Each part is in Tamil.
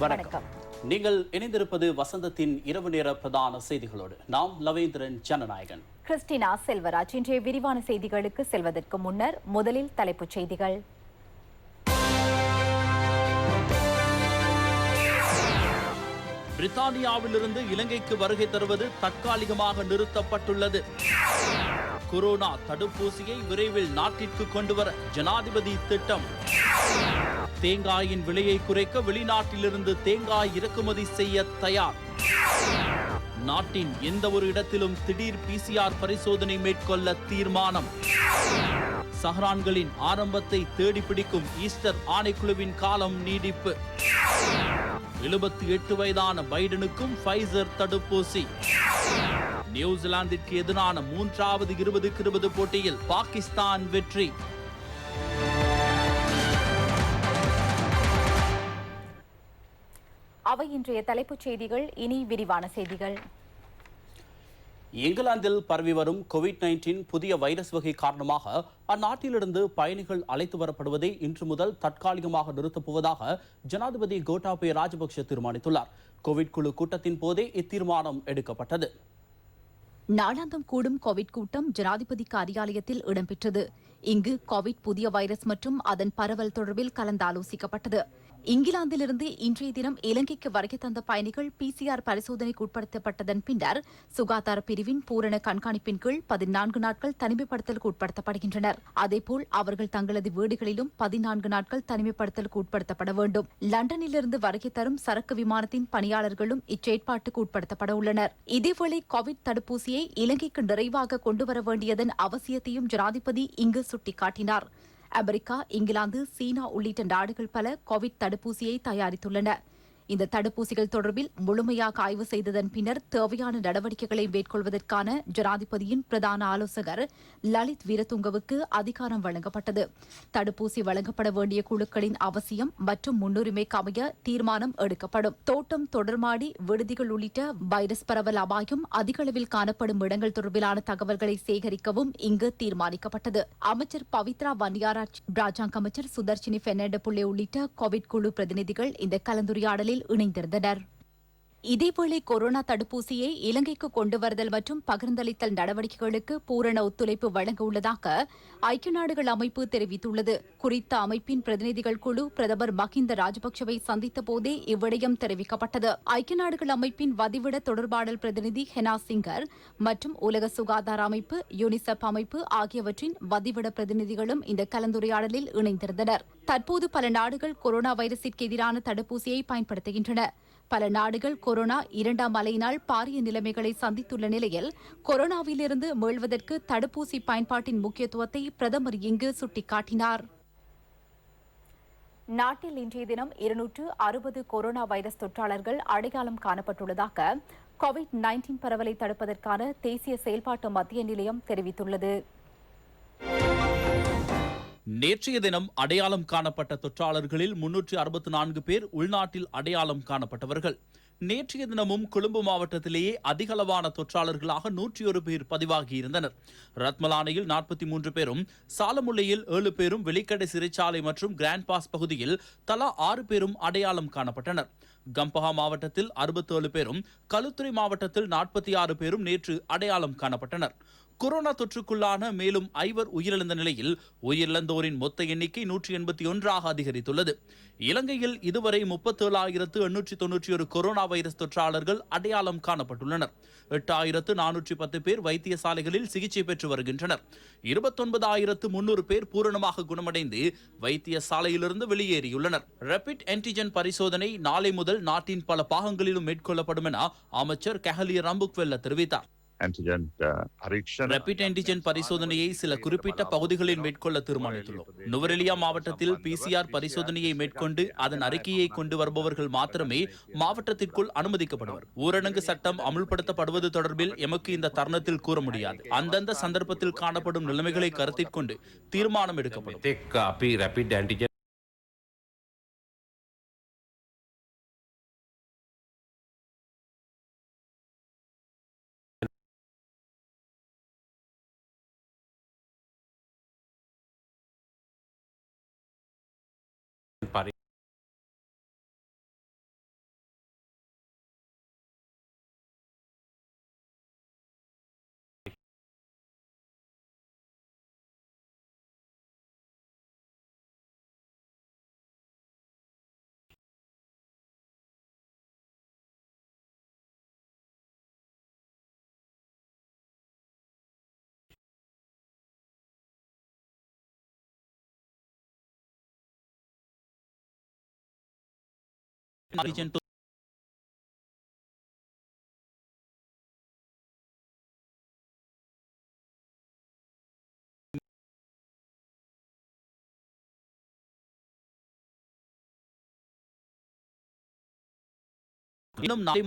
வணக்கம். நீங்கள் இணைந்திருப்பது வசந்தத்தின் இரவு நேர பிரதான செய்திகளோடு. நாம் லவேந்திரன் ஜனநாயகன், கிறிஸ்டினா செல்வராஜ். இன்றைய விரிவான செய்திகளுக்கு செல்வதற்கு முன்னர் முதலில் தலைப்புச் செய்திகள். பிரித்தானியாவிலிருந்து இலங்கைக்கு வருகை தருவது தற்காலிகமாக நிறுத்தப்பட்டுள்ளது. கொரோனா தடுப்பூசியை விரைவில் நாட்டிற்கு கொண்டுவர ஜனாதிபதி திட்டம். தேங்காயின் விலையை குறைக்க வெளிநாட்டிலிருந்து தேங்காய் இறக்குமதி செய்ய தயார். நாட்டின் எந்த ஒரு இடத்திலும் திடீர் PCR பரிசோதனை மேற்கொள்ள தீர்மானம். சஹ்ரான்களின் ஆரம்பத்தை தேடி பிடிக்கும் ஈஸ்டர் ஆணைக்குழுவின் காலம் நீடிப்பு. 78 வயதான பைடனுக்கும் ஃபைசர் தடுப்பூசி. நியூசிலாந்திற்கு எதிரான 3வது 20-20 போட்டியில் பாகிஸ்தான் வெற்றி. அவை இன்றைய தலைப்புச் செய்திகள். இனி விரிவான செய்திகள். இங்கிலாந்தில் பரவி வரும் கோவிட்-19 புதிய வைரஸ் வகை காரணமாக அந்நாட்டிலிருந்து பயணிகள் அழைத்து வரப்படுவதை இன்று முதல் தற்காலிகமாக நிறுத்தப் போவதாக ஜனாதிபதி கோட்டாபய ராஜபக்ஷ தீர்மானித்துள்ளார். கோவிட் குழு கூட்டத்தின் போதே இத்தீர்மானம் எடுக்கப்பட்டது. நாளாந்தம் கூடும் கோவிட் கூட்டம் ஜனாதிபதி காரியாலயத்தில் இடம்பெற்றது. இங்கு கோவிட் புதிய வைரஸ் மற்றும் அதன் பரவல் தொடர்பில் கலந்தாலோசிக்கப்பட்டது. இங்கிலாந்திலிருந்து இன்றைய தினம் இலங்கைக்கு வருகை தந்த பயணிகள் PCR பரிசோதனைக்கு உட்படுத்தப்பட்டதன் பின்னர் சுகாதார பிரிவின் பூரண கண்காணிப்பின் கீழ் 14 நாட்கள் தனிமைப்படுத்தலுக்கு உட்படுத்தப்படுகின்றனர். அதேபோல் அவர்கள் தங்களது வீடுகளிலும் 14 நாட்கள் தனிமைப்படுத்தலுக்கு உட்படுத்தப்பட வேண்டும். லண்டனிலிருந்து வருகை தரும் சரக்கு விமானத்தின் பணியாளர்களும் இச்செயற்பாட்டுக்கு உட்படுத்தப்பட உள்ளனர். இதேவேளை கோவிட் தடுப்பூசியை இலங்கைக்கு நிறைவாக கொண்டுவர வேண்டியதன் அவசியத்தையும் ஜனாதிபதி இங்கு சுட்டிக்காட்டினார். அமெரிக்கா, இங்கிலாந்து, சீனா உள்ளிட்ட நாடுகள் பல கோவிட் தடுப்பூசியை தயாரித்துள்ளன. இந்த தடுப்பூசிகள் தொடர்பில் முழுமையாக ஆய்வு செய்ததன் பின்னர் தேவையான நடவடிக்கைகளை மேற்கொள்வதற்கான ஜனாதிபதியின் பிரதான ஆலோசகர் லலித் வீரதுங்கவுக்கு அதிகாரம் வழங்கப்பட்டது. தடுப்பூசி வழங்கப்பட வேண்டிய குழுக்களின் அவசியம் மற்றும் முன்னுரிமைக்கு அமைய தீர்மானம் எடுக்கப்படும். தோட்டம், தொடர்மாடி, விடுதிகள் உள்ளிட்ட வைரஸ் பரவல் அபாயம் அதிக அளவில் காணப்படும் இடங்கள் தொடர்பிலான தகவல்களை சேகரிக்கவும் இங்கு தீர்மானிக்கப்பட்டது. அமைச்சர் பவித்ரா வன்னியாராஜ், ராஜாங்க அமைச்சர் சுதர்ஷினி பெர்னாண்டோ புள்ளே உள்ளிட்ட கோவிட் குழு பிரதிநிதிகள் இந்த கலந்துரையாடலில் இணைந்திருந்தனர். இதேவேளை கொரோனா தடுப்பூசியை இலங்கைக்கு கொண்டு வருதல் மற்றும் பகிர்ந்தளித்தல் நடவடிக்கைகளுக்கு பூரண ஒத்துழைப்பு வழங்க உள்ளதாக ஐக்கிய நாடுகள் அமைப்பு தெரிவித்துள்ளது. குறித்த அமைப்பின் பிரதிநிதிகள் குழு பிரதமர் மஹிந்த ராஜபக்சவை சந்தித்த போதே இவ்விடயம் தெரிவிக்கப்பட்டது. ஐக்கிய நாடுகள் அமைப்பின் வதிவிட தொடர்பாடல் பிரதிநிதி ஹெனா சிங்கர் மற்றும் உலக சுகாதார அமைப்பு, யூனிசெப் அமைப்பு ஆகியவற்றின் வதிவிட பிரதிநிதிகளும் இந்த கலந்துரையாடலில் இணைந்திருந்தனர். தற்போது பல நாடுகள் கொரோனா வைரஸிற்கு எதிரான தடுப்பூசியை பயன்படுத்துகின்றன. பல நாடுகள் கொரோனா 2ஆம் அலையினால் பாரிய நிலைமைகளை சந்தித்துள்ள நிலையில் கொரோனாவிலிருந்து மீள்வதற்கு தடுப்பூசி பயன்பாட்டின் முக்கியத்துவத்தை பிரதமர் இங்கு சுட்டிக்காட்டினார். நாட்டில் இன்றைய தினம் 260 கொரோனா வைரஸ் தொற்றாளர்கள் அடையாளம் காணப்பட்டுள்ளதாக கோவிட்-19 பரவலை தடுப்பதற்கான தேசிய செயல்பாட்டு மத்திய நிலையம் தெரிவித்துள்ளது. நேற்றைய தினம் அடையாளம் காணப்பட்ட தொற்றாளர்களில் 364 பேர் உள்நாட்டில் அடையாளம் காணப்பட்டவர்கள். நேற்றைய தினமும் கொழும்பு மாவட்டத்திலேயே அதிகளவான தொற்றாளர்களாக 101 பேர் பதிவாகியிருந்தனர். ரத்மலானையில் 43 பேரும், சாலமுல்லையில் 7 பேரும், வெலிக்கடை சிறைச்சாலை மற்றும் கிராண்ட் பாஸ் பகுதியில் தலா 6 பேரும் அடையாளம் காணப்பட்டனர். கம்பஹா மாவட்டத்தில் 67 பேரும், களுத்துறை மாவட்டத்தில் 46 பேரும் நேற்று அடையாளம் காணப்பட்டனர். கொரோனா தொற்றுக்குள்ளான மேலும் 5 உயிரிழந்த நிலையில் உயிரிழந்தோரின் மொத்த எண்ணிக்கை 181 அதிகரித்துள்ளது. இலங்கையில் இதுவரை 37,891 கொரோனா வைரஸ் தொற்றாளர்கள் அடையாளம் காணப்பட்டுள்ளனர். 8,410 பேர் வைத்தியசாலைகளில் சிகிச்சை பெற்று வருகின்றனர். 29,300 பேர் பூரணமாக குணமடைந்து வைத்தியசாலையிலிருந்து வெளியேறியுள்ளனர். ரேபிட் ஆன்டிஜென் பரிசோதனை நாளை முதல் நாட்டின் பல பாகங்களிலும் மேற்கொள்ளப்படும் என அமைச்சர் கஹலிய ரம்புக்வெல்ல தெரிவித்தார். ரேபிட் ஆன்டிஜென் பரிசோதனையை சில குறிப்பிட்ட பகுதிகளில் மேற்கொள்ள தீர்மானித்துள்ளோம். நுவரெலியா மாவட்டத்தில் PCR பரிசோதனையை மேற்கொண்டு அதன் அறிக்கையை கொண்டு வருபவர்கள் மாத்திரமே மாவட்டத்திற்குள் அனுமதிக்கப்படுவர். ஊரடங்கு சட்டம் அமுல்படுத்தப்படுவது தொடர்பில் எமக்கு இந்த தருணத்தில் கூற முடியாது. அந்தந்த சந்தர்ப்பத்தில் காணப்படும் நிலைமைகளை கருத்தில் கொண்டு தீர்மானம் எடுக்கப்படும். இன்னும் நாளை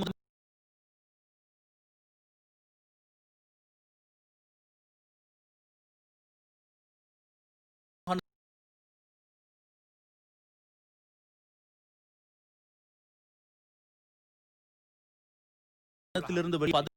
மாதத்திலிருந்து 11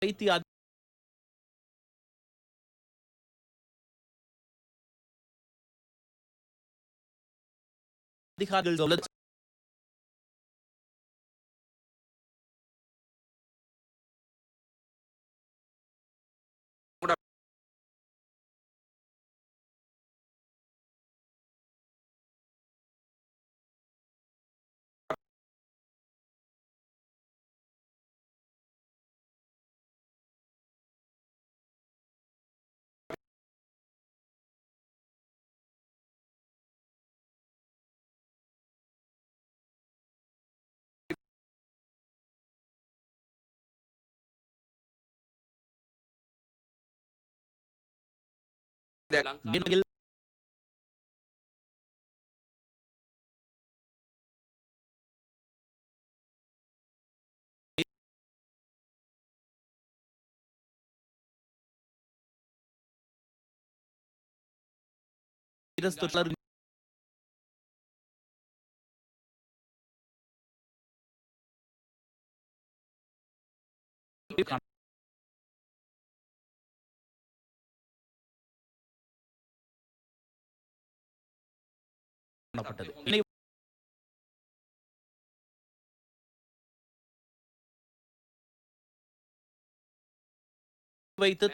வைத்திய அதிகாரிகள் நிலையில் வைரஸ் தொற்றாளர்கள் காணப்பட்டது. இதனை வைத்து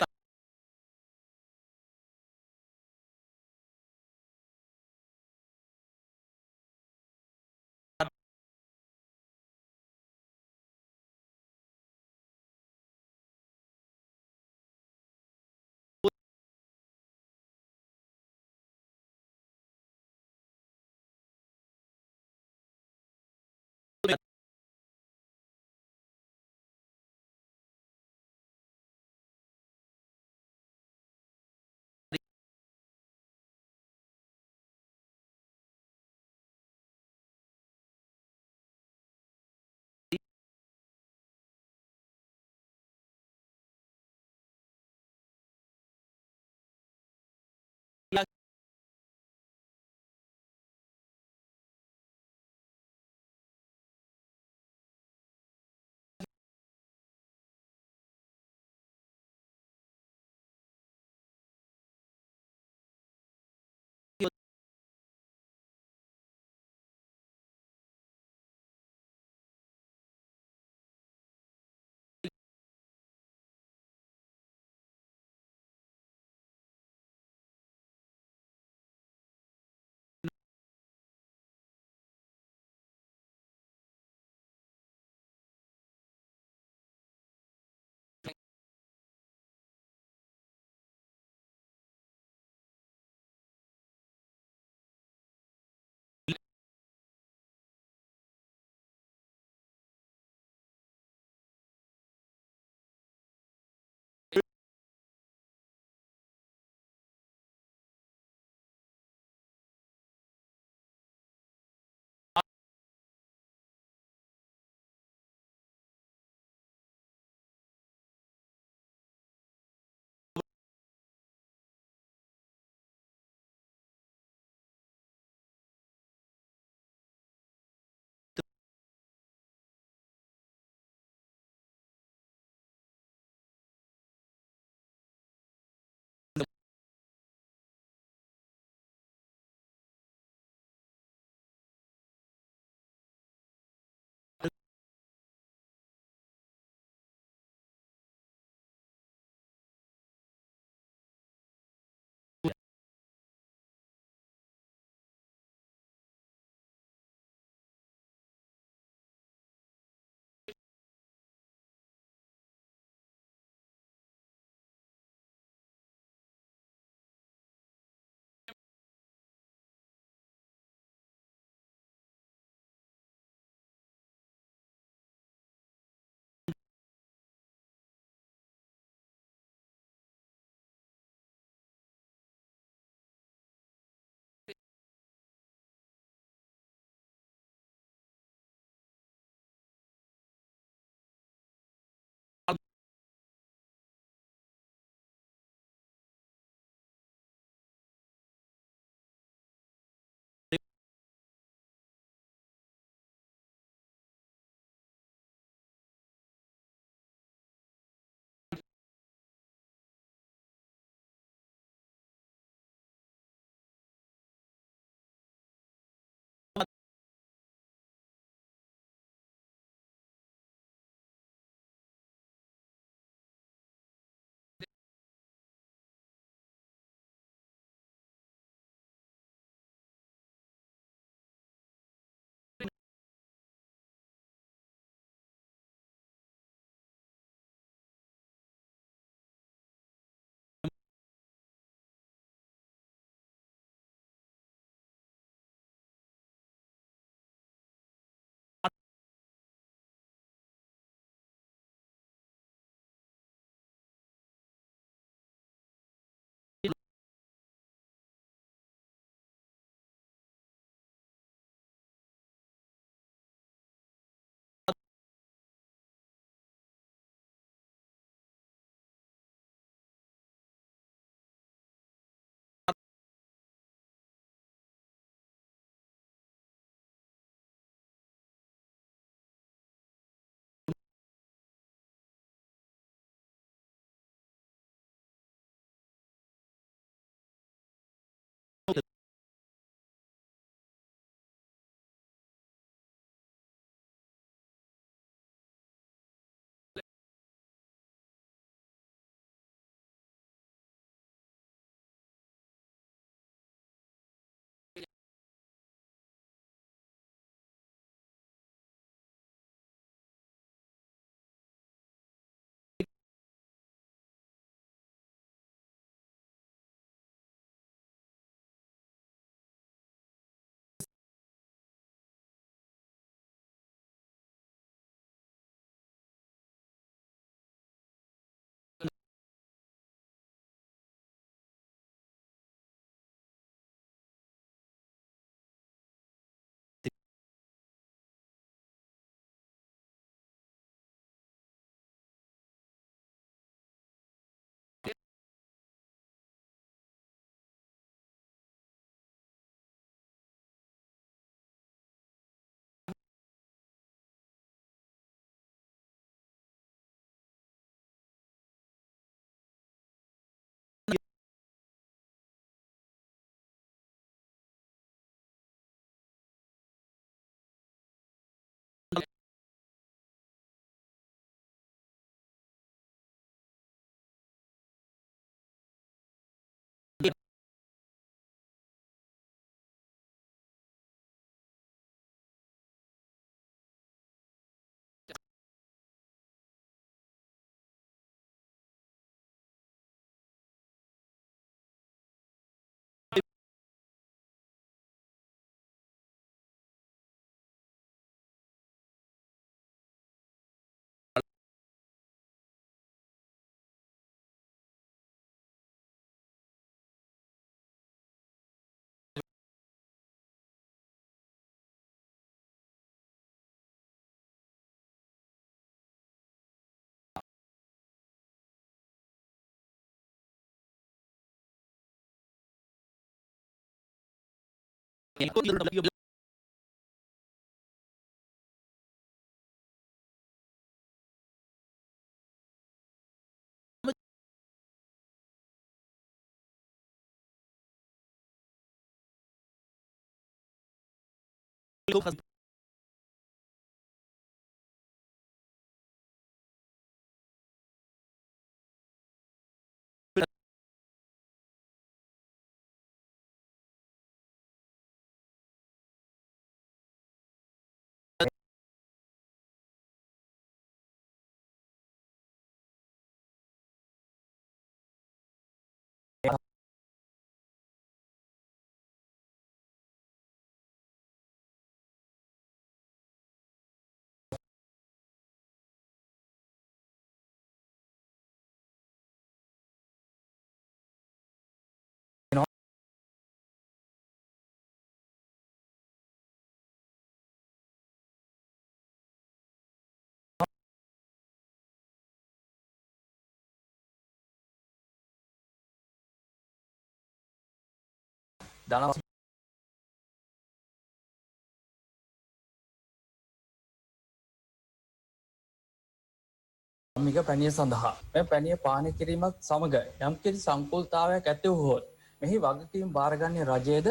මික පැනිය සඳහා මෙ පැනිය පානය කිරීමත් සමග යම්කිසි සංකූල්තාවයක් ඇති වුවහොත් මෙහි වගකීම් භාරගන්නේ රජයේද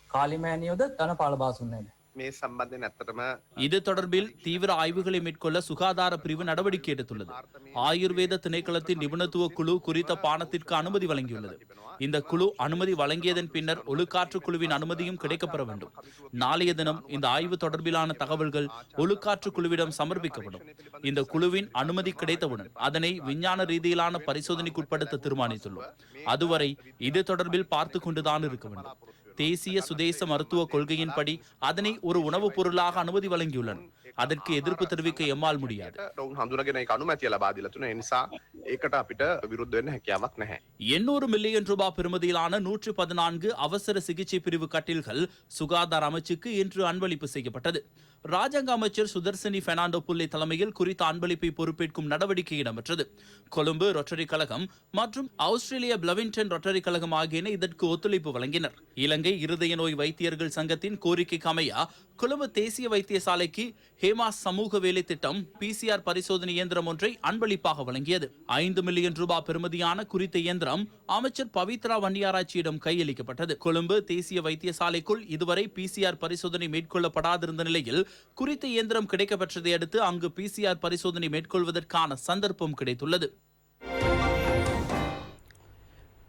කාලිමෑනියෝද ධනපාල බාසුන්නේද මේ සම්බන්ධයෙන් ඇත්තටම இது தொடர்பில் தீவிர ஆய்வுகளை மேற்கொள்ள சுகாதார பிரிவு நடவடிக்கை எடுத்துள்ளது. ஆயுர்வேத திணைக்களத்தின் நிபுணத்துவ குழு குறித்த பானத்திற்கு அனுமதி வழங்கியுள்ளது. இந்த குழு அனுமதி வழங்கியதன் பின்னர் ஒழுக்காற்று குழுவின் அனுமதியும் கிடைக்கப்பெற வேண்டும். நாளைய தினம் இந்த ஆய்வு தொடர்பிலான தகவல்கள் ஒழுக்காற்று குழுவிடம் சமர்ப்பிக்கப்படும். இந்த குழுவின் அனுமதி கிடைத்தவுடன் அதனை விஞ்ஞான ரீதியிலான பரிசோதனைக்குட்படுத்த தீர்மானித்துள்ளோம். அதுவரை இது தொடர்பில் பார்த்து கொண்டுதான் இருக்க வேண்டும். தேசிய சுதேச மருத்துவ கொள்கையின்படி அதனை ஒரு உணவுப் பொருளாக அனுமதி வழங்கியுள்ளனர். அதற்கு எதிர்ப்பு தெரிவிக்க எம்மால் முடியாது. ඔවුන් හඳුනගෙන ඒක අනුමැතිය ලබා දීලා තුන ඒ නිසා ඒකට අපිට විරුද්ධ වෙන්න හැකියාවක් නැහැ. 800 மில்லியன் ரூபாய் பெறுமதியிலான 114 அவசர சிகிச்சை பிரிவு கட்டில்கள் சுகாதார அமைச்சுக்கு இன்று அன்பளிப்பு செய்யப்பட்டது. ராஜாங்க அமைச்சர் சுதர்சனி பெர்னாண்டோ புல்லே தலைமையில் குறித்த அன்பளிப்பை பொறுப்பேற்கும் நடவடிக்கை இடம்பெற்றது. கொழும்பு ரொட்டரி கழகம் மற்றும் ஆஸ்திரேலிய பிளவிங்டன் ரொட்டரி கழகம் ஆகியன இதற்கு ஒத்துழைப்பு வழங்கினர். இலங்கை இருதய நோய் வைத்தியர்கள் சங்கத்தின் கோரிக்கைக்கு அமைய கொழும்பு தேசிய வைத்தியசாலைக்கு ஹேமா சமூக வேலை திட்டம் PCR பரிசோதனை இயந்திரம் ஒன்றை அன்பளிப்பாக வழங்கியது. 5 மில்லியன் ரூபாய் பெறுமதியான குறித்த இயந்திரம் அமைச்சர் பவித்ரா வன்னியாராய்ச்சியிடம் கையளிக்கப்பட்டது. கொழும்பு தேசிய வைத்தியசாலைக்குள் இதுவரை PCR பரிசோதனை மேற்கொள்ளப்படாதிருந்த நிலையில் குறித்த இயந்திரம் கிடைக்கப்பெற்றதை அடுத்து அங்கு PCR பரிசோதனை மேற்கொள்வதற்கான சந்தர்ப்பம் கிடைத்துள்ளது.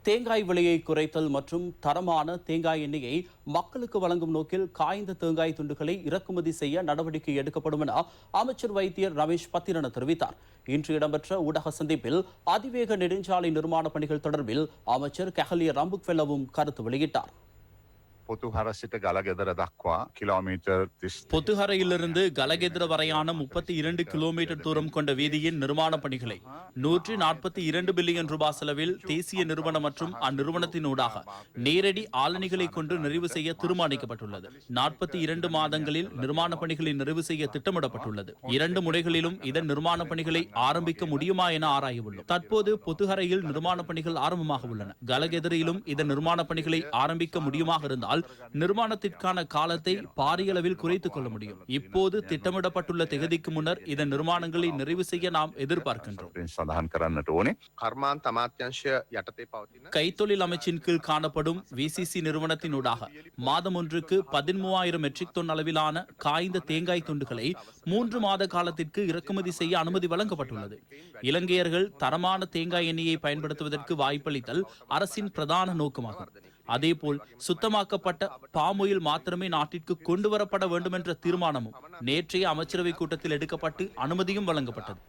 தேங்காய் விலையை குறைத்தல் மற்றும் தரமான தேங்காய் எண்ணெயை மக்களுக்கு வழங்கும் நோக்கில் காய்ந்த தேங்காய் துண்டுகளை இறக்குமதி செய்ய நடவடிக்கை எடுக்கப்படும் என அமைச்சர் வைத்தியர் ரமேஷ் பத்திரன தெரிவித்தார். இன்று இடம்பெற்ற ஊடக சந்திப்பில் அதிவேக நெடுஞ்சாலை நிர்மாண பணிகள் தொடர்பில் அமைச்சர் கஹலிய ரம்புக்வெல்லவும் கருத்து வெளியிட்டார். பொத்துஹர සිට ගලගෙදර දක්වා කිලෝමීටර් 30 பொத்துஹரையிலிருந்து கலகெதிர வரையான 32 கிலோமீட்டர் தூரம் கொண்ட வீதியின் நிர்மாண பணிகளை 142 பில்லியன் ரூபாய் செலவில் தேசிய நிறுவனம் மற்றும் அந்நிறுவனத்தினூடாக நேரடி ஆளணிகளை கொண்டு நிறைவு செய்ய தீர்மானிக்கப்பட்டுள்ளது. 42 மாதங்களில் நிர்மாண பணிகளை நிறைவு செய்ய திட்டமிடப்பட்டுள்ளது. 2 முறைகளிலும் இதன் நிர்மாண பணிகளை ஆரம்பிக்க முடியுமா என ஆராய உள்ளோம். தற்போது பொத்துஹரையில் நிர்மாண பணிகள் ஆரம்பமாக உள்ளன. கலகெதிரிலும் இதன் நிர்மாண பணிகளை ஆரம்பிக்க முடியுமாக இருந்தால் நிர்மாணத்திற்கான காலத்தை பாரியளவில் குறைத்துக் கொள்ள முடியும். இப்போது திட்டமிடப்பட்டுள்ள திகதிக்கு முன்னர் இதன் நிர்மாணங்களை நிறைவு செய்ய நாம் எதிர்பார்க்கின்றோம். සඳහන් කරන්නට ඕනේ. කර්මාන්ත අමාත්‍යංශය යටතේ පවතින கைத்தொழில் அமைச்சின் கீழ் காணப்படும் VCC நிறுவனத்தினூடாக மாதம் ஒன்றுக்கு 13,000 மெட்ரிக் டன் அளவிலான காய்ந்த தேங்காய் துண்டுகளை 3 மாத காலத்திற்கு இறக்குமதி செய்ய அனுமதி வழங்கப்பட்டுள்ளது. இலங்கையர்கள் தரமான தேங்காய் எண்ணெயை பயன்படுத்துவதற்கு வாய்ப்பளித்தல் அரசின் பிரதான நோக்கமாகும். அதேபோல் சுத்தமாக்கப்பட்ட பாமொயில் மாத்திரமே நாட்டிற்கு கொண்டு வரப்பட வேண்டும் என்ற தீர்மானமும் நேற்றைய அமைச்சரவை கூட்டத்தில் எடுக்கப்பட்டு அனுமதியும் வழங்கப்பட்டது.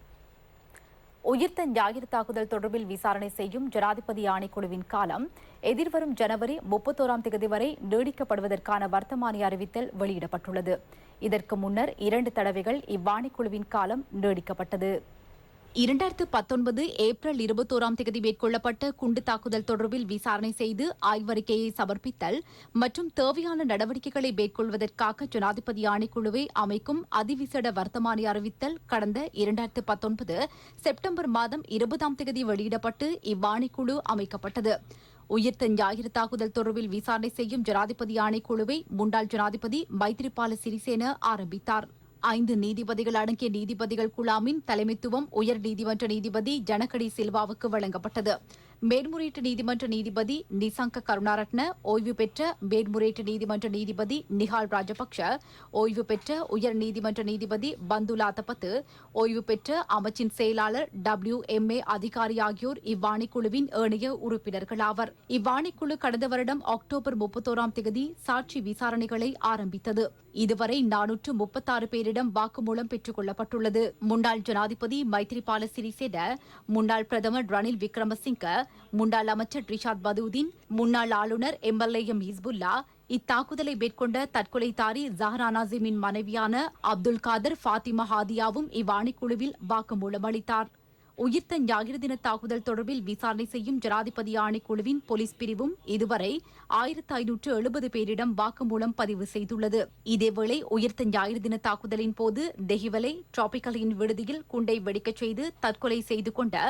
உயிர்த்த ஞாயிறு தாக்குதல் தொடர்பில் விசாரணை செய்யும் ஜனாதிபதி ஆணைக்குழுவின் காலம் எதிர்வரும் ஜனவரி 31ஆம் தேதி வரை நீடிக்கப்படுவதற்கான வர்த்தமானி அறிவித்தல் வெளியிடப்பட்டுள்ளது. இதற்கு முன்னர் 2 தடவைகள் இவ்வாணைக்குழுவின் காலம் நீடிக்கப்பட்டது. 2019 ஏப்ரல் 21ஆம் தேதி மேற்கொள்ளப்பட்ட குண்டு தாக்குதல் தொடர்பில் விசாரணை செய்து ஆய்வறிக்கையை சமர்ப்பித்தல் மற்றும் தேவையான நடவடிக்கைகளை மேற்கொள்வதற்காக ஜனாதிபதி ஆணைக்குழுவை அமைக்கும் அதிவிசேட வர்த்தமானி அறிவித்தல் கடந்த 2019 செப்டம்பர் மாதம் 20ஆம் தேதி வெளியிடப்பட்டு இவ்வாணைக்குழு அமைக்கப்பட்டது. உயிர்த்த ஞாயிறு தாக்குதல் தொடர்பில் விசாரணை செய்யும் ஜனாதிபதி ஆணைக்குழுவை முன்னாள் ஜனாதிபதி மைத்ரிபால சிறிசேன ஆரம்பித்தார். 5 நீதிபதிகள் அடங்கிய நீதிபதிகள் குழாமின் தலைமைத்துவம் உயர் நீதிமன்ற நீதிபதி ஜனகடி சில்வாவுக்கு வழங்கப்பட்டது. மேன்முறையீட்டு நீதிமன்ற நீதிபதி நிசங்க கருணாரட்ன, ஓய்வு பெற்ற மேன்முறையீட்டு நீதிமன்ற நீதிபதி நிஹால் ராஜபக்ஷ, ஓய்வு பெற்ற உயர் நீதிமன்ற நீதிபதி பந்துலா தபத்து, ஓய்வு பெற்ற அமைச்சின் செயலாளர் WMA அதிகாரி ஆகியோர் இவ்வாணைக்குழுவின் ஏனைய உறுப்பினர்களாவர். இவ்வாணைக்குழு கடந்த வருடம் அக்டோபர் 31ஆம் தேதி சாட்சி விசாரணைகளை ஆரம்பித்தது. இதுவரை 436 பேரிடம் வாக்குமூலம் பெற்றுக் கொள்ளப்பட்டுள்ளது. முன்னாள் ஜனாதிபதி மைத்ரிபால சிறிசேன, முன்னாள் பிரதமர் ரணில் விக்ரமசிங்க, முன்னாள் அமைச்சர் ரிஷாத் பதூதீன், முன்னாள் ஆளுநர் MLAM ஹிஸ்புல்லா, இத்தாக்குதலை மேற்கொண்ட தற்கொலைதாரி ஜஹரா நாசிமின் மனைவியான அப்துல் காதர் ஃபாத்திமா ஹாதியாவும் இவ்வாணைக்குழுவில் வாக்குமூலம் அளித்தார். உயிர்த்த ஞாயிறு தின தாக்குதல் தொடர்பில் விசாரணை செய்யும் ஜனாதிபதி ஆணைக்குழுவின் போலீஸ் பிரிவும் இதுவரை 1570 பேரிடம் வாக்குமூலம் பதிவு செய்துள்ளது. இதேவேளை உயிர்த்த ஞாயிறு தின தாக்குதலின் போது தெஹிவலை டிராபிகலின் விடுதியில் குண்டை வெடிக்கச் செய்து தற்கொலை செய்து கொண்ட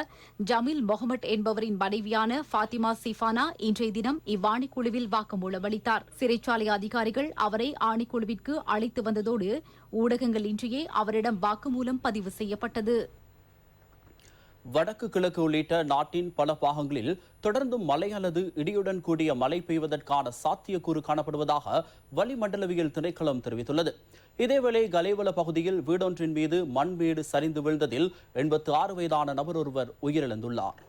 ஜமீல் முகமட் என்பவரின் மனைவியான ஃபாத்திமா சிஃபானா இன்றைய தினம் இவ்வாணைக்குழுவில் வாக்குமூலம் அளித்தார். சிறைச்சாலை அதிகாரிகள் அவரை ஆணைக்குழுவிற்கு அழைத்து வந்ததோடு ஊடகங்கள் இன்றியே அவரிடம் வாக்குமூலம் பதிவு செய்யப்பட்டது. வடக்கு கிழக்கு உள்ளிட்ட நாட்டின் பல பாகங்களில் தொடர்ந்தும் மழை அல்லது இடியுடன் கூடிய மழை பெய்வதற்கான சாத்தியக்கூறு காணப்படுவதாக வளிமண்டலவியல் திணைக்களம் தெரிவித்துள்ளது. இதேவேளை கலேவல பகுதியில் வீடொன்றின் மீது மண் வீடு சரிந்து வீழ்ந்ததில் 86 வயதான நபர் ஒருவர் உயிரிழந்துள்ளார்.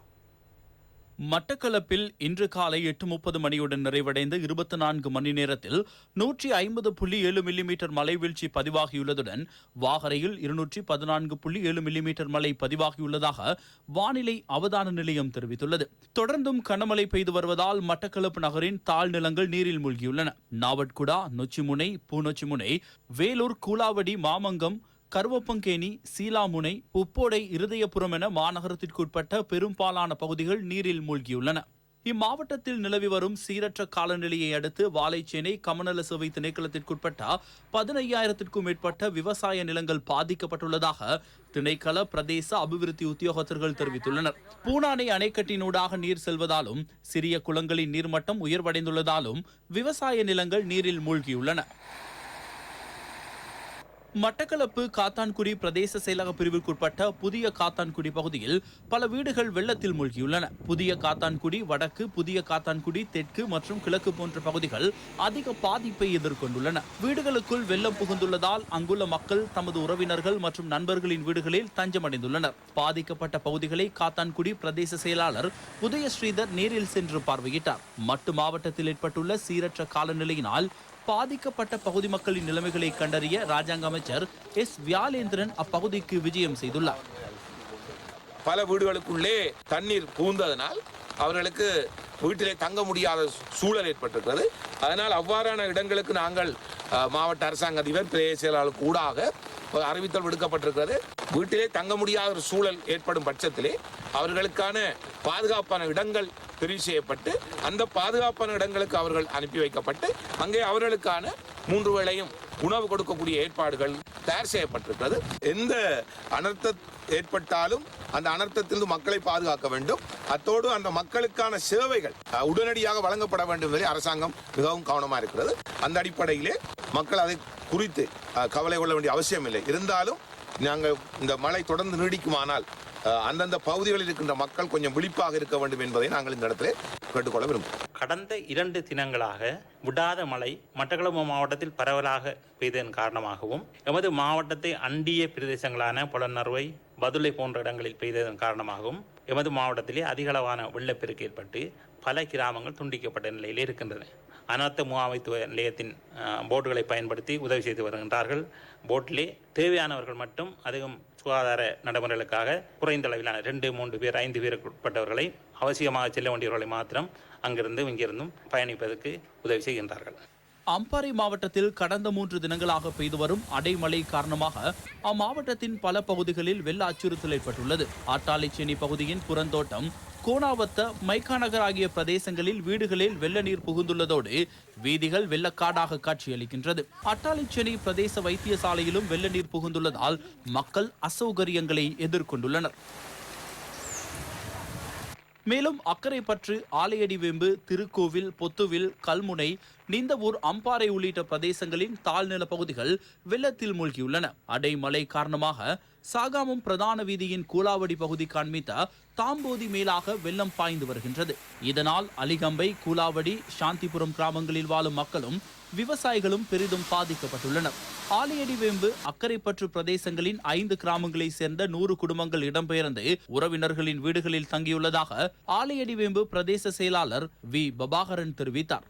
மட்டக்களப்பில் இன்று காலை 8:30 மணியுடன் நிறைவடைந்த 24 மணி நேரத்தில் 150.7 மில்லிமீட்டர் மழை வீழ்ச்சி பதிவாகியுள்ளதுடன் வாகரையில் 214.7 மில்லிமீட்டர் மழை பதிவாகியுள்ளதாக வானிலை அவதான நிலையம் தெரிவித்துள்ளது. தொடர்ந்தும் கனமழை பெய்து வருவதால் மட்டக்களப்பு நகரின் தாழ்நிலங்கள் நீரில் மூழ்கியுள்ளன. நாவட்குடா, நொச்சிமுனை, பூநொச்சிமுனை, வேலூர், கூலாவடி, மாமங்கம், கருவப்பங்கேணி, சீலாமுனை, புப்போடை, இருதயபுரம் என மாநகரத்திற்குட்பட்ட பெரும்பாலான பகுதிகள் நீரில் மூழ்கியுள்ளன. இம்மாவட்டத்தில் நிலவி வரும் சீரற்ற காலநிலையை அடுத்து வாழைச்சேனை கமநல சேவை திணைக்களத்திற்குட்பட்ட 15,000க்கும் மேற்பட்ட விவசாய நிலங்கள் பாதிக்கப்பட்டுள்ளதாக திணைக்கள பிரதேச அபிவிருத்தி உத்தியோகத்தர்கள் தெரிவித்துள்ளனர். பூனானை அணைக்கட்டினூடாக நீர் செல்வதாலும் சிறிய குளங்களின் நீர்மட்டம் உயர்வடைந்துள்ளதாலும் விவசாய நிலங்கள் நீரில் மூழ்கியுள்ளன. மட்டக்களப்பு காத்தான்குடி பிரதேச செயலக பிரிவிற்குட்பட்ட புதிய காத்தான்குடி பகுதியில் பல வீடுகள் வெள்ளத்தில் மூழ்கியுள்ளன. புதிய காத்தான்குடி வடக்கு, புதிய காத்தான்குடி தெற்கு மற்றும் கிழக்கு போன்ற பகுதிகள் அதிக பாதிப்பை எதிர்கொண்டுள்ளன. வீடுகளுக்குள் வெள்ளம் புகுந்துள்ளதால் அங்குள்ள மக்கள் தமது உறவினர்கள் மற்றும் நண்பர்களின் வீடுகளில் தஞ்சமடைந்துள்ளனர். பாதிக்கப்பட்ட பகுதிகளை காத்தான்குடி பிரதேச செயலாளர் உதய ஸ்ரீதர் நேரில் சென்று பார்வையிட்டார். மட்டு மாவட்டத்தில் ஏற்பட்டுள்ள சீரற்ற காலநிலையினால் பாதிக்கப்பட்ட பகுதி மக்களின் நிலைமைகளை கண்டறிய ராஜாங்க அமைச்சர் S. வியாலேந்திரன் அப்பகுதிக்கு விஜயம் செய்துள்ளார். பல வீடுகளுக்குள்ளே தண்ணீர் புகுந்ததனால் அவர்களுக்கு வீட்டிலே தங்க முடியாத சூழல் ஏற்பட்டிருக்கிறது. அதனால் அவ்வாறான இடங்களுக்கு நாங்கள் மாவட்ட அரசாங்க அதிபர் பிரதேச செயலாளர் கூடாக அறிவித்தல் விடுக்கப்பட்டிருக்கிறது. வீட்டிலே தங்க முடியாத ஒரு சூழல் ஏற்படும் பட்சத்திலே அவர்களுக்கான பாதுகாப்பான இடங்கள் தெரிவு செய்யப்பட்டு அந்த பாதுகாப்பான இடங்களுக்கு அவர்கள் அனுப்பி வைக்கப்பட்டு அங்கே அவர்களுக்கான 3 வேளையும் உணவு கொடுக்கக்கூடிய ஏற்பாடுகள் தயார் செய்யப்பட்டிருக்கிறது. எந்த அனர்த்தம் ஏற்பட்டாலும் அந்த அனர்த்தத்திலிருந்து மக்களை பாதுகாக்க வேண்டும். அத்தோடு அந்த மக்களுக்கான சேவைகள் உடனடியாக வழங்கப்பட வேண்டும் என்பதில் அரசாங்கம் மிகவும் கவனமாக இருக்கிறது. அந்த அடிப்படையிலே மக்கள் அதை குறித்து கவலை கொள்ள வேண்டிய அவசியம் இல்லை. இருந்தாலும் நாங்கள் இந்த மழை தொடர்ந்து நீடிக்குமானால் அந்தந்த பகுதிகளில் இருக்கின்ற மக்கள் கொஞ்சம் விழிப்பாக இருக்க வேண்டும் என்பதை நாங்கள் இந்த இடத்திலே கேட்டுக்கொள்ள விரும்புகிறோம். கடந்த 2 தினங்களாக விடாத மழை மட்டக்களப்பு மாவட்டத்தில் பரவலாக பெய்ததன் காரணமாகவும் எமது மாவட்டத்தை அண்டிய பிரதேசங்களான பொலன்னறுவை, பதுளை போன்ற இடங்களில் பெய்ததன் காரணமாகவும் எமது மாவட்டத்திலே அதிகளவான வெள்ளப்பெருக்கு ஏற்பட்டு பல கிராமங்கள் துண்டிக்கப்பட்ட நிலையில் இருக்கின்றன. அனர்த்த முகாமைத்துவ நிலையத்தின் போட்டுகளை பயன்படுத்தி உதவி செய்து வருகின்றார்கள். போட்டிலே தேவையானவர்கள் மட்டும் அதிகம் சுகாதார நடைமுறைகளுக்காக குறைந்த அளவிலான 2, 3 பேர், 5 பேருக்கு உட்பட்டவர்களை அவசியமாக செல்ல வேண்டியவர்களை மாத்திரம் அங்கிருந்தும் இங்கிருந்தும் பயணிப்பதற்கு உதவி செய்கின்றார்கள். அம்பாறை மாவட்டத்தில் கடந்த 3 தினங்களாக பெய்து வரும் அடைமழை காரணமாக அம்மாவட்டத்தின் பல பகுதிகளில் வெள்ள அச்சுறுத்தல் ஏற்பட்டுள்ளது. ஆட்டாளைச்சேனி பகுதியின் புறந்தோட்டம், கோணாவத்த, மைக்காநகர் ஆகிய பிரதேசங்களில் வீடுகளில் வெள்ள நீர் புகுந்துள்ளதோடு வீதிகள் வெள்ளக்காடாக காட்சியளிக்கின்றது. அட்டாளைச்சேனி பிரதேச வைத்தியசாலையிலும் வெள்ள நீர் புகுந்துள்ளதால் மக்கள் அசௌகரியங்களை எதிர்கொண்டுள்ளனர். மேலும் அக்கரைப்பற்று, ஆலையடிவேம்பு, திருக்கோவில், பொத்துவில், கல்முனை, நிந்தவூர், அம்பாறை உள்ளிட்ட பிரதேசங்களின் தாழ்நில பகுதிகள் வெள்ளத்தில் மூழ்கியுள்ளன. அடைமழை காரணமாக சாகாமம் பிரதான வீதியின் கூலாவடி பகுதிக்கு அண்மித்த தாம்போதி மேலாக வெள்ளம் பாய்ந்து வருகின்றது. இதனால் அலிகம்பை, கூலாவடி, சாந்திபுரம் கிராமங்களில் வாழும் மக்களும் விவசாயிகளும் பெரிதும் பாதிக்கப்பட்டுள்ளனர். ஆலையடிவேம்பு, அக்கரைப்பற்று பிரதேசங்களின் 5 கிராமங்களை சேர்ந்த 100 குடும்பங்கள் இடம்பெயர்ந்து உறவினர்களின் வீடுகளில் தங்கியுள்ளதாக ஆலையடிவேம்பு பிரதேச செயலாளர் வி. பபாகரன் தெரிவித்தார்.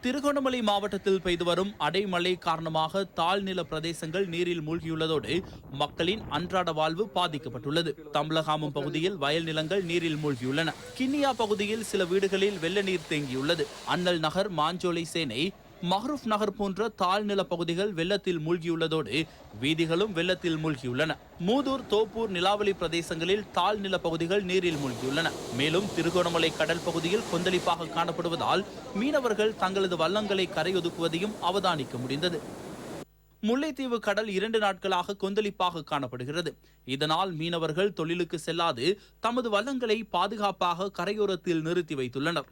திருகோணமலை மாவட்டத்தில் பெய்து வரும் அடைமழை காரணமாக தாழ்நில பிரதேசங்கள் நீரில் மூழ்கியுள்ளதோடு மக்களின் அன்றாட வாழ்வு பாதிக்கப்பட்டுள்ளது. தம்பலகாமம் பகுதியில் வயல் நிலங்கள் நீரில் மூழ்கியுள்ளன. கிண்ணியா பகுதியில் சில வீடுகளில் வெள்ள நீர் தேங்கியுள்ளது. அண்ணல் நகர், மாஞ்சோலை சேனை, மஹ்ரூப் நகர் போன்ற தாழ்நில பகுதிகள் வெள்ளத்தில் மூழ்கியுள்ளதோடு வீதிகளும் வெள்ளத்தில் மூழ்கியுள்ளன. மூதூர், தோப்பூர், நிலாவலி பிரதேசங்களில் தாழ்நில பகுதிகள் நீரில் மூழ்கியுள்ளன. மேலும் திருகோணமலை கடல் பகுதியில் கொந்தளிப்பாக காணப்படுவதால் மீனவர்கள் தங்களது வள்ளங்களை கரையொதுக்குவதையும் அவதானிக்க முடிந்தது. முல்லைத்தீவு கடல் 2 நாட்களாக கொந்தளிப்பாக காணப்படுகிறது. இதனால் மீனவர்கள் தொழிலுக்கு செல்லாது தமது வள்ளங்களை பாதுகாப்பாக கரையோரத்தில் நிறுத்தி வைத்துள்ளனர்.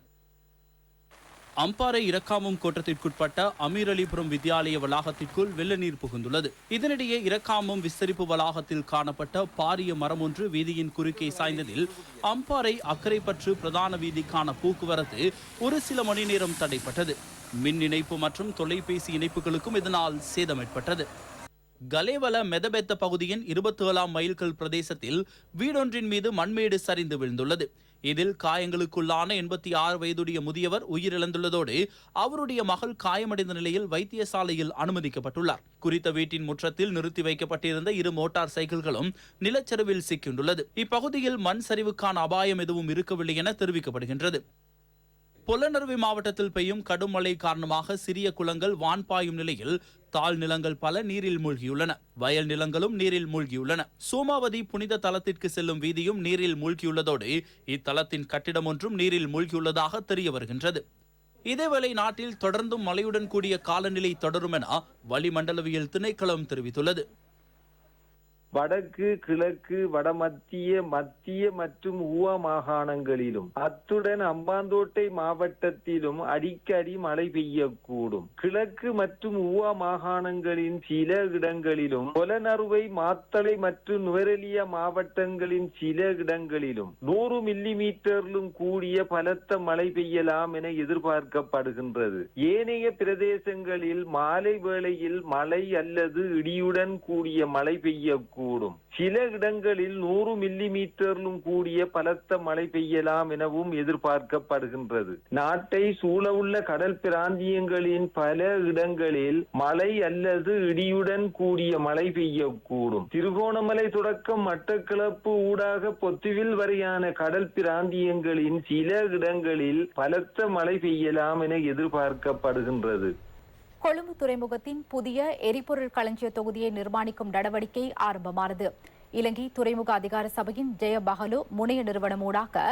அம்பாறை இரக்காமம் கோட்டத்திற்குட்பட்ட அமீர் அலிபுரம் வித்யாலய வளாகத்திற்குள் வெள்ள நீர் புகுந்துள்ளது. இதனிடையே இரக்காமம் விஸ்தரிப்பு வளாகத்தில் காணப்பட்ட பாரிய மரம் ஒன்று வீதியின் குறுக்கே சாய்ந்ததில் அம்பாறை அக்கரைப்பற்று பிரதான வீதிக்கான போக்குவரத்து ஒரு சில மணி நேரம் தடைப்பட்டது. மின் இணைப்பு மற்றும் தொலைபேசி இணைப்புகளுக்கும் இதனால் சேதம் ஏற்பட்டது. கலேவல மெதபெத்த பகுதியின் 27ஆம் மைல்கல் பிரதேசத்தில் வீடொன்றின் மீது மண்மேடு சரிந்து விழுந்துள்ளது. இதில் காயங்களுக்குள்ளான 86 வயதுடைய முதியவர் உயிரிழந்துள்ளதோடு அவருடைய மகள் காயமடைந்த நிலையில் வைத்தியசாலையில் அனுமதிக்கப்பட்டுள்ளார். குறித்த வீட்டின் முற்றத்தில் நிறுத்தி வைக்கப்பட்டிருந்த 2 மோட்டார் சைக்கிள்களும் நிலச்சரிவில் சிக்கியுள்ளது. இப்பகுதியில் மண் சரிவுக்கான அபாயம் எதுவும் இருக்கவில்லை என தெரிவிக்கப்படுகின்றது. பொலனறுவை மாவட்டத்தில் பெய்யும் கடும் மழை காரணமாக சிறிய குளங்கள் வான்பாயும் நிலையில் தாழ் நிலங்கள் பல நீரில் மூழ்கியுள்ளன. வயல் நிலங்களும் நீரில் மூழ்கியுள்ளன. சோமாவதி புனித தலத்திற்கு செல்லும் வீதியும் நீரில் மூழ்கியுள்ளதோடு இத்தலத்தின் கட்டிடம் ஒன்றும் நீரில் மூழ்கியுள்ளதாக தெரிய வருகின்றது. இதேவேளை நாட்டில் தொடர்ந்தும் மழையுடன் கூடிய காலநிலை தொடரும் என வளிமண்டலவியல் திணைக்களம் தெரிவித்துள்ளது. வடக்கு, கிழக்கு, வடமத்திய, மத்திய மற்றும் ஊவா மாகாணங்களிலும் அத்துடன் அம்பாந்தோட்டை மாவட்டத்திலும் அடிக்கடி மழை பெய்யக்கூடும். கிழக்கு மற்றும் ஊவா மாகாணங்களின் சில இடங்களிலும், பொலனறுவை, மாத்தளை மற்றும் நுவரெலியா மாவட்டங்களின் சில இடங்களிலும் 100 மில்லிமீட்டரிலும் கூடிய பலத்த மழை பெய்யலாம் என எதிர்பார்க்கப்படுகின்றது. ஏனைய பிரதேசங்களில் மாலை வேளையில் மழை அல்லது இடியுடன் கூடிய மழை பெய்யக்கூடும். சில இடங்களில் 100 மில்லிமீட்டரிலும் கூடிய பலத்த மழை பெய்யலாம் எனவும் எதிர்பார்க்கப்படுகின்றது. நாட்டை சூழவுள்ள கடல் பிராந்தியங்களின் பல இடங்களில் மழை அல்லது இடியுடன் கூடிய மழை பெய்யக்கூடும். திருகோணமலை தொடக்கம் மட்டக்களப்பு ஊடாக பொத்துவில் வரையான கடல் பிராந்தியங்களின் சில இடங்களில் பலத்த மழை பெய்யலாம் என எதிர்பார்க்கப்படுகின்றது. கொழும்பு துறைமுகத்தின் புதிய எரிபொருள் களஞ்சிய தொகுதியை நிர்மாணிக்கும் நடவடிக்கை ஆரம்பமானது. இலங்கை துறைமுக அதிகார சபையின் ஜெயபஹலு முனைய நிறுவனமூடாக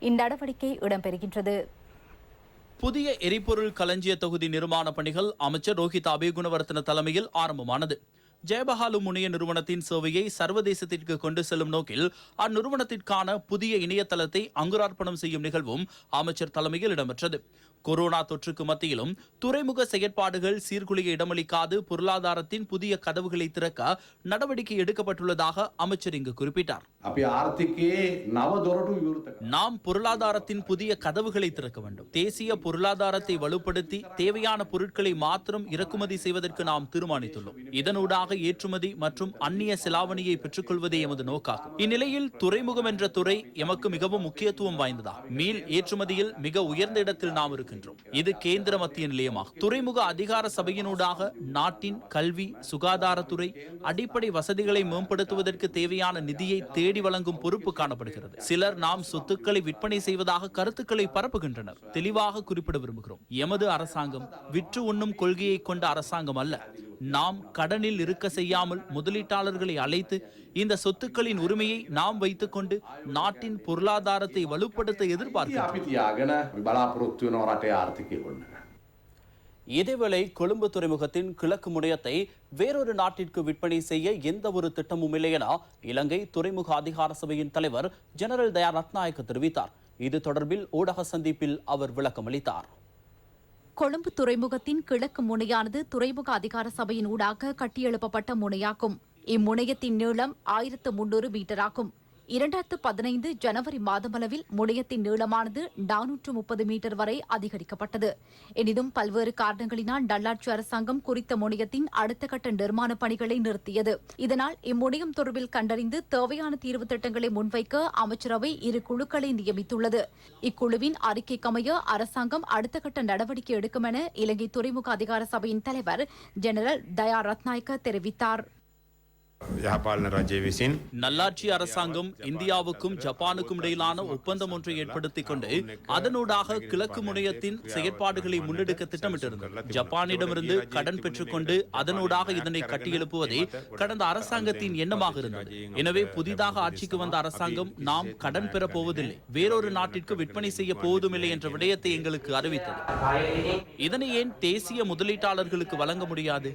இந்நடவடிக்கை இடம்பெறுகின்றது. புதிய எரிபொருள் களஞ்சிய தொகுதி நிர்மாண பணிகள் அமைச்சர் ரோஹித் அபேகுணவர்த்தன தலைமையில் ஆரம்பமானது. ஜெயபஹாலு முனைய நிறுவனத்தின் சேவையை சர்வதேசத்திற்கு கொண்டு செல்லும் நோக்கில் அந்நிறுவனத்திற்கான புதிய இணையதளத்தை அங்குரார்ப்பணம் செய்யும் நிகழ்வும் அமைச்சர் தலைமையில் இடம்பெற்றது. கொரோனா தொற்றுக்கு மத்தியிலும் துறைமுக செயற்பாடுகள் சீர்குலைய இடமளிக்காது பொருளாதாரத்தின் புதிய கதவுகளை திறக்க நடவடிக்கை எடுக்கப்பட்டுள்ளதாக அமைச்சர் இங்கு குறிப்பிட்டார். நாம் பொருளாதாரத்தின் புதிய கதவுகளை திறக்க வேண்டும். தேசிய பொருளாதாரத்தை வலுப்படுத்தி தேவையான பொருட்களை மாத்திரம் இறக்குமதி செய்வதற்கு நாம் தீர்மானித்துள்ளோம். இதனூடாக ஏற்றுமதி மற்றும் அந்நிய செலாவணியை பெற்றுக்கொள்வதே எமது நோக்காகும். இந்நிலையில் துறைமுகம் என்ற துறை எமக்கு மிகவும் முக்கியத்துவம் வாய்ந்ததாகும். மீள் ஏற்றுமதியில் மிக உயர்ந்த இடத்தில் நாம் இருக்கின்றோம். இது கேந்திர மத்திய நிலையமாகும். துறைமுக அதிகார சபையினூடாக நாட்டின் கல்வி, சுகாதாரத்துறை, அடிப்படை வசதிகளை மேம்படுத்துவதற்கு தேவையான நிதியை தேடி வழங்கும் பொறுப்பு காணப்படுகிறது. சிலர் நாம் சொத்துக்களை விற்பனை செய்வதாக கருத்துக்களை பரப்புகின்றனர். தெளிவாக குறிப்பிட விரும்புகிறோம், எமது அரசாங்கம் விற்று உண்ணும் கொள்கையை கொண்ட அரசாங்கம் அல்ல. நாம் கடனில் இருக்க செய்யாமல் முதலீட்டாளர்களை அழைத்து இந்த சொத்துக்களின் உரிமையை நாம் வைத்துக் கொண்டு நாட்டின் பொருளாதாரத்தை வலுப்படுத்த எதிர்பார்க்கிறோம். இதேவேளை கொழும்பு துறைமுகத்தின் கிழக்கு முனையத்தை வேறொரு நாட்டிற்கு விற்பனை செய்ய எந்த ஒரு திட்டமும் இல்லை என இலங்கை துறைமுக அதிகார சபையின் தலைவர் ஜெனரல் தயா ரத்நாயக்க தெரிவித்தார். இது தொடர்பில் ஊடக சந்திப்பில் அவர் விளக்கமளித்தார். கொழும்பு துறைமுகத்தின் கிழக்கு முனையானது துறைமுக அதிகார சபையின் ஊடாக கட்டியெழுப்பப்பட்ட முனையாகும். இம்முனையத்தின் நீளம் 1300 மீட்டராகும். 2015 ஜனவரி மாதமளவில் முனையத்தின் நீளமானது 430 மீட்டர் வரை அதிகரிக்கப்பட்டது. எனினும் பல்வேறு காரணங்களினால் நல்லாட்சி அரசாங்கம் குறித்த முனையத்தின் அடுத்த கட்ட நிர்மாண பணிகளை நிறுத்தியது. இதனால் இம்முனையம் தொடர்பில் கண்டறிந்து தேவையான தீர்வு திட்டங்களை முன்வைக்க அமைச்சரவை 2 குழுக்களை நியமித்துள்ளது. இக்குழுவின் அறிக்கைக்கமைய அரசாங்கம் அடுத்த கட்ட நடவடிக்கை எடுக்கும் என இலங்கை துறைமுக அதிகார சபையின் தலைவர் ஜெனரல் தயா ரத்நாயக்க தெரிவித்தார். நல்லாட்சி அரசாங்கம் இந்தியாவுக்கும் ஜப்பானுக்கும் இடையிலான ஒப்பந்தம் ஒன்றை ஏற்படுத்திக் கொண்டு அதனூடாக கிழக்கு முனையத்தின் செயற்பாடுகளை முன்னெடுக்க திட்டமிட்டிருந்தது. ஜப்பானிடமிருந்து கடன் பெற்றுக்கொண்டு அதனூடாக இதனை கட்டியெழுப்புவதே கடந்த அரசாங்கத்தின் எண்ணமாக இருந்தது. எனவே புதிதாக ஆட்சிக்கு வந்த அரசாங்கம் நாம் கடன் பெறப் போவதில்லை, வேறொரு நாட்டிற்கு விற்பனை செய்ய போவதுமில்லை என்ற விடயத்தை எங்களுக்கு அறிவித்தது. இதனை ஏன் தேசிய முதலீட்டாளர்களுக்கு வழங்க முடியாது?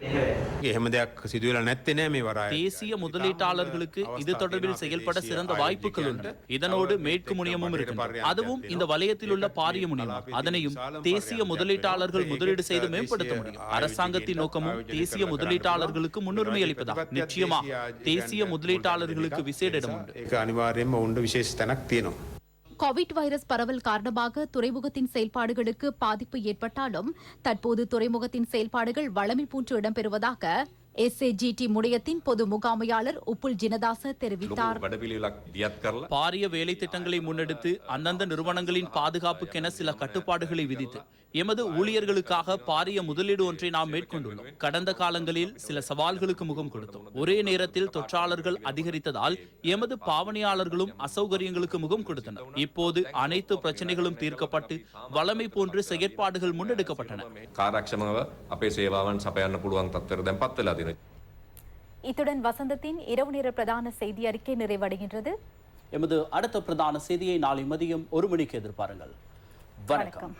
தேசிய முதலீட்டாளர்களுக்கு இது தொடர்பில் செயல்பட சிறந்த வாய்ப்புகள் உள்ளன. இதனோடு மேற்கு முனையமும் இருக்கின்றன. அதுவும் இந்த வலயத்தில் உள்ள பாரிய முனையம். அதனையும் தேசிய முதலீட்டாளர்கள் முதலீடு செய்து மேம்படுத்த முடியும். அரசாங்கத்தின் நோக்கமும் தேசிய முதலீட்டாளர்களுக்கு முன்னுரிமை அளிப்பதாக. நிச்சயமாக தேசிய முதலீட்டாளர்களுக்கு விசேட இடம் உண்டு. கோவிட் வைரஸ் பரவல் காரணமாக துறைமுகத்தின் செயல்பாடுகளுக்கு பாதிப்பு ஏற்பட்டாலும் தற்போது துறைமுகத்தின் செயல்பாடுகள் வழமை போன்று இடம்பெறுவதாக SAGT முனையத்தின் பொது முகாமையாளர் உப்புல் ஜினதாச தெரிவித்தார். பாரிய வேலை திட்டங்களை முன்னெடுத்து அந்தந்த நிறுவனங்களின் பாதுகாப்புக்கென சில கட்டுப்பாடுகளை விதித்து எமது ஊழியர்களுக்காக பாரிய முதலீடு ஒன்றை நாம் மேற்கொண்டுள்ளோம். கடந்த காலங்களில் சில சவால்களுக்கு முகம் கொடுத்தோம். ஒரே நேரத்தில் தொற்றாளர்கள் அதிகரித்ததால் எமது பாவனையாளர்களும் அசௌகரியங்களுக்கு முகம் கொடுத்தனர். இப்போது அனைத்து பிரச்சனைகளும் தீர்க்கப்பட்டு வளமை போன்று செயற்பாடுகள் முன்னெடுக்கப்பட்டன. இத்துடன் வசந்தத்தின் இரவு நேர பிரதான செய்தி அறிக்கை நிறைவடைகின்றது. எமது அடுத்த பிரதான செய்தியை நாளை மதியம் 1 மணிக்கு எதிர்பாருங்கள். வணக்கம்.